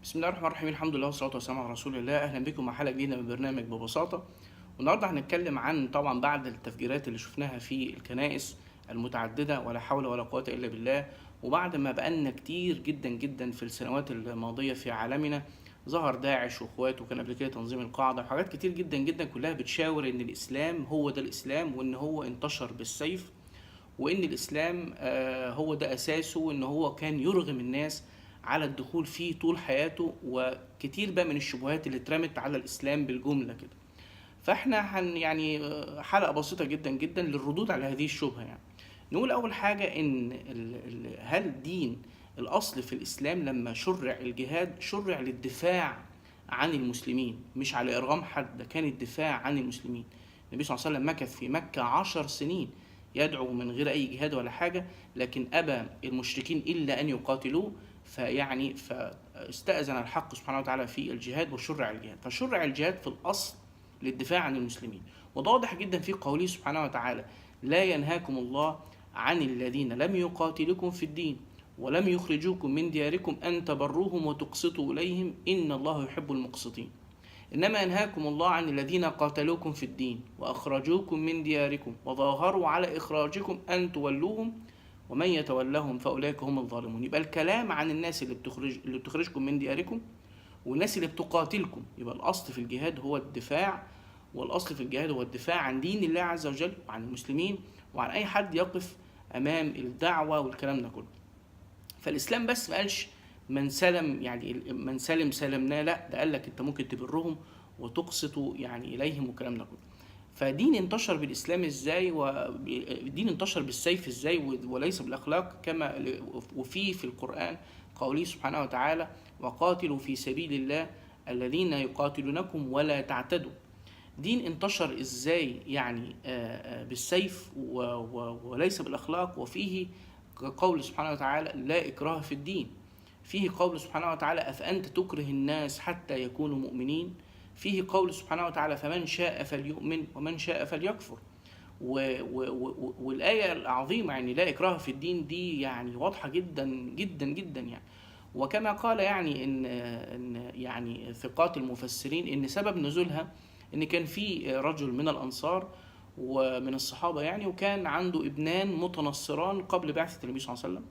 بسم الله الرحمن الرحيم. الحمد لله والصلاة والسلام على رسول الله. أهلا بكم مع حلقة جديدة من برنامج ببساطة. والنهاردة هنتكلم عن طبعا بعد التفجيرات اللي شفناها في الكنائس المتعددة، ولا حول ولا قوة إلا بالله، وبعد ما بقالنا كتير جدا جدا في السنوات الماضية في عالمنا ظهر داعش واخواته، وكان قبل كده تنظيم القاعدة وحاجات كتير جدا جدا كلها بتشاور ان الاسلام هو ده الاسلام، وان هو انتشر بالسيف، وان الاسلام هو ده اساسه، وان هو كان يرغم الناس على الدخول فيه طول حياته. وكتير بقى من الشبهات اللي اترمت على الاسلام بالجمله كده. فاحنا يعني حلقه بسيطه جدا جدا للردود على هذه الشبهه. يعني نقول اول حاجه ان هل دين الاصل في الاسلام لما شرع الجهاد شرع للدفاع عن المسلمين، مش على ارغام حد، ده كان الدفاع عن المسلمين. النبي صلى الله عليه وسلم مكث في مكه 10 سنين يدعو من غير اي جهاد ولا حاجه، لكن ابى المشركين الا ان يقاتلوه. فاستأذن الحق سبحانه وتعالى في الجهاد وشرع الجهاد. فشرع الجهاد في الاصل للدفاع عن المسلمين. وده واضح جدا في قوله سبحانه وتعالى: لا ينهاكم الله عن الذين لم يقاتلكم في الدين ولم يخرجوكم من دياركم أن تبروهم وتقسطوا إليهم إن الله يحب المقسطين. إنما ينهاكم الله عن الذين قاتلوكم في الدين وأخرجوكم من دياركم وظاهروا على إخراجكم أن تولوهم ومن يتولهم فأولئك هم الظالمون. يبقى الكلام عن الناس اللي بتخرجكم من دياركم والناس اللي بتقاتلكم. يبقى الأصل في الجهاد هو الدفاع، والأصل في الجهاد هو الدفاع عن دين الله عز وجل وعن المسلمين وعن أي حد يقف أمام الدعوة والكلام ده كله. فالإسلام بس ما قالش من سلم، يعني من سلم سلمناه، لا، ده قال لك أنت ممكن تبرهم وتقسطوا يعني إليهم والكلام ده كله. فدين انتشر بالإسلام إزاي، ودين انتشر بالسيف إزاي وليس بالأخلاق، كما وفي القرآن قوله سبحانه وتعالى: وقاتلوا في سبيل الله الذين يقاتلونكم ولا تعتدوا. دين انتشر ازاي؟ يعني بالسيف وليس بالاخلاق. وفيه قول سبحانه وتعالى: لا اكراه في الدين. فيه قول سبحانه وتعالى: افانت تكره الناس حتى يكونوا مؤمنين. فيه قول سبحانه وتعالى: فمن شاء فليؤمن ومن شاء فليكفر. والآية العظيمة يعني لا إكراه في الدين دي يعني واضحة جدا جدا جدا يعني. وكما قال يعني إن يعني ثقات المفسرين إن سبب نزولها إن كان في رجل من الأنصار ومن الصحابة يعني، وكان عنده ابنان متنصران قبل بعثة النبي صلى الله عليه وسلم.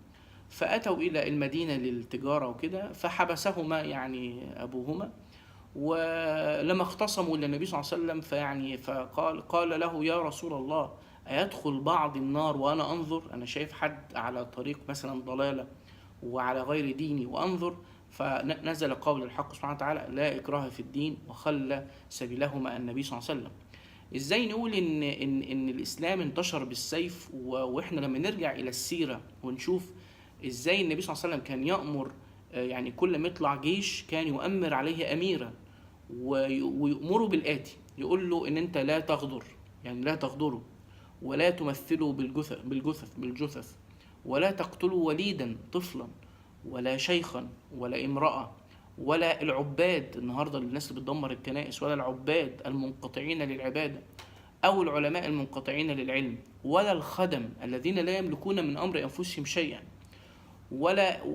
فأتوا إلى المدينة للتجارة وكده، فحبسهما يعني أبوهما. ولما اختصموا للنبي صلى الله عليه وسلم قال له: يا رسول الله، أيدخل بعض النار وأنا أنظر؟ أنا شايف حد على طريق مثلا ضلالة وعلى غير ديني وأنظر. فنزل قول الحق سبحانه وتعالى: لا إكراه في الدين، وخلى سبيلهما النبي صلى الله عليه وسلم. ازاي نقول ان الاسلام انتشر بالسيف؟ واحنا لما نرجع الى السيره ونشوف ازاي النبي صلى الله عليه وسلم كان يأمر، يعني كل ما يطلع جيش كان يؤمر عليه اميرا ويأمره بالآتي: يقول له ان انت لا تغدر، يعني لا تغدروا، ولا تمثلوا بالجثث، ولا تقتلوا وليدا طفلا ولا شيخا ولا امرأة، ولا العباد النهارده الناس اللي بتدمر الكنائس، ولا العباد المنقطعين للعبادة أو العلماء المنقطعين للعلم، ولا الخدم الذين لا يملكون من أمر أنفسهم شيئا، ولا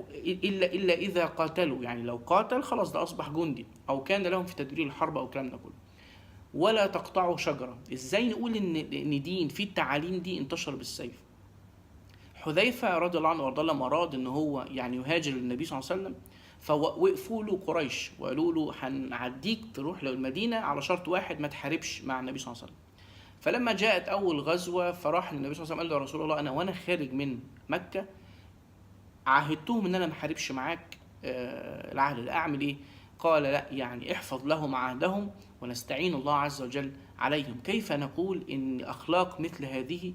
إلا إذا قاتلوا، يعني لو قاتل خلاص ده أصبح جندي أو كان لهم في تدبير الحرب أو الكلام ده كله. ولا تقطعوا شجرة. إزاي نقول إن دين في التعاليم دي انتشر بالسيف؟ حذيفة رضي الله عنه وارضاه لما أراد إن هو يعني يهاجر للنبي صلى الله عليه وسلم، فوقفوا له قريش وقالوا له: هنعديك تروح للمدينة على شرط واحد، ما تحاربش مع النبي صلى الله عليه وسلم. فلما جاءت أول غزوة فراح للنبي صلى الله عليه وسلم قال له: يا رسول الله، أنا وأنا خارج من مكة عاهدتهم إن أنا ما احاربش معاك، العهد ده أعمل إيه؟ قال: لا، يعني احفظ لهم عهدهم ونستعين الله عز وجل عليهم. كيف نقول إن أخلاق مثل هذه،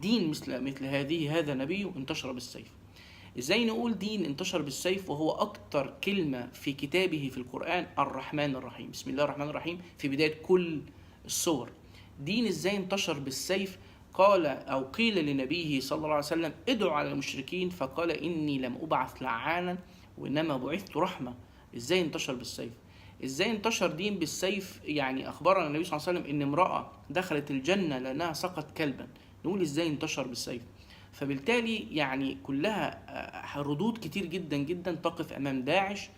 دين مثل هذه، هذا نبي انتشر بالسيف؟ ازاي نقول دين انتشر بالسيف وهو اكتر كلمة في كتابه في القرآن الرحمن الرحيم، بسم الله الرحمن الرحيم في بداية كل السور؟ دين ازاي انتشر بالسيف؟ قال او قيل لنبيه صلى الله عليه وسلم: ادعوا على المشركين، فقال: اني لم ابعث لعانا وانما بعثت رحمة. ازاي انتشر بالسيف؟ ازاي انتشر دين بالسيف؟ يعني اخبرنا النبي صلى الله عليه وسلم ان امرأة دخلت الجنة لانها سقت كلبا. نقول ازاي انتشر بالسيف؟ فبالتالي يعني كلها ردود كتير جدا جدا تقف امام داعش،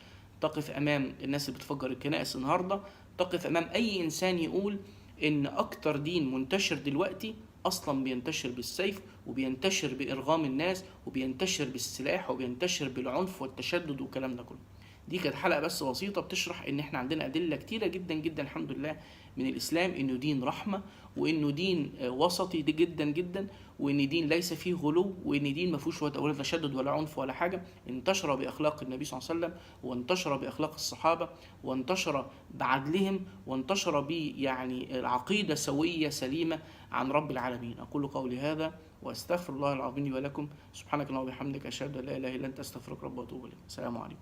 تقف امام الناس اللي بتفجر الكنائس النهارده، تقف امام اي انسان يقول ان اكتر دين منتشر دلوقتي اصلا بينتشر بالسيف، وبينتشر بارغام الناس، وبينتشر بالسلاح، وبينتشر بالعنف والتشدد والكلام ده كله. دي كانت حلقه بس بسيطه بتشرح ان احنا عندنا ادله كتيره جدا جدا الحمد لله من الاسلام انه دين رحمه، وانه دين وسطي دي جدا جدا، وان دين ليس فيه غلو، وان دين ما فيهوش ولا تشدد ولا عنف ولا حاجه. انتشر باخلاق النبي صلى الله عليه وسلم، وانتشر باخلاق الصحابه، وانتشر بعدلهم، وانتشر يعني العقيده سويه سليمه عن رب العالمين. اقول قولي هذا واستغفر الله العظيم لي ولكم. سبحانك اللهم وبحمدك اشهد ان لا اله الا انت استغفرك رب واتوب اليك. السلام عليكم.